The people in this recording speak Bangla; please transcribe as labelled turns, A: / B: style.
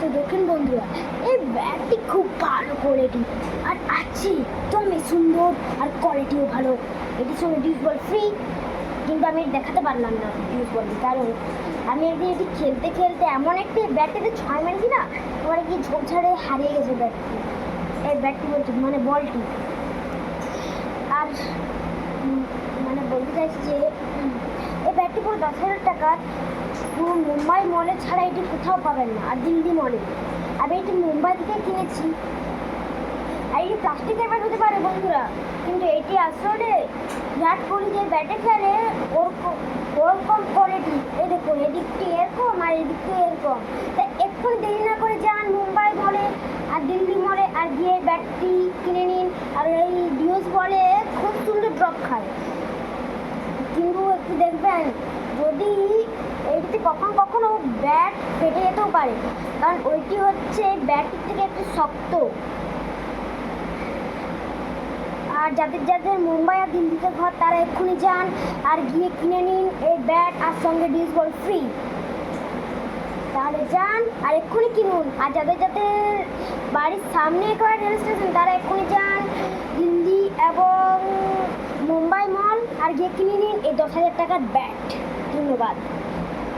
A: তো দেখুন বন্ধুরা, এই ব্যাগটি খুব ভালো কোয়ালিটি আর আছে একদমই সুন্দর আর কোয়ালিটিও ভালো। এটির সঙ্গে ডিউস বল ফ্রি, কিন্তু আমি দেখাতে পারলাম না ডিউস বলটি, কারণ আমি একদিন এটি খেলতে খেলতে এমন একটি ব্যাটটিতে ছয় মেরেছি না, এবারে কি ঝোপঝাড়ে হারিয়ে গেছে ব্যাটটি। এই ব্যাটটি বলছি মানে বলটি। আর মানে বলতে চাইছি যে এই ব্যাটটি পুরো 10,000 টাকার। পুরো মুম্বাই মলে ছাড়া এটি কোথাও পাবেন না, আর দিল্লি মলে। আমি এটি মুম্বাই থেকে কিনেছি। আর এটি প্লাস্টিকের ব্যাট হতে পারে বন্ধুরা, কিন্তু এটি আসলে বিরাট কোহলি যে ব্যাটে খেলে ওরকম কোয়ালিটি। এই দেখুন, এদিকটি এরকম আর এদিকটি এরকম। তাই এক্ষুনি দেরি না করে যান মুম্বাই মলে আর দিল্লি মলে, আর গিয়ে ব্যাটটি কিনে নিন। আর এই ডিউস বলে খুব সুন্দর ড্রপ খায়, কিন্তু একটু দেখবেন যদি এইটিতে কখনো কখনো ব্যাট ফেটে যেতেও পারে, কারণ ওইটি হচ্ছে ব্যাটটির থেকে একটু শক্ত। আর যাদের যাদের মুম্বাই আর দিল্লিতে ঘর, তারা এক্ষুনি যান আর গিয়ে কিনে নিন এই ব্যাট, আর সঙ্গে ডিউস বল ফ্রি। তাহলে যান আর এক্ষুনি কিনুন। আর যাদের যাদের বাড়ির সামনে একেবারে রেল স্টেশন, তারা এক্ষুনি যান দিল্লি এবং মুম্বাই মল আর গিয়ে কিনে নিন এই 10,000 টাকার ব্যাট। ধন্যবাদ।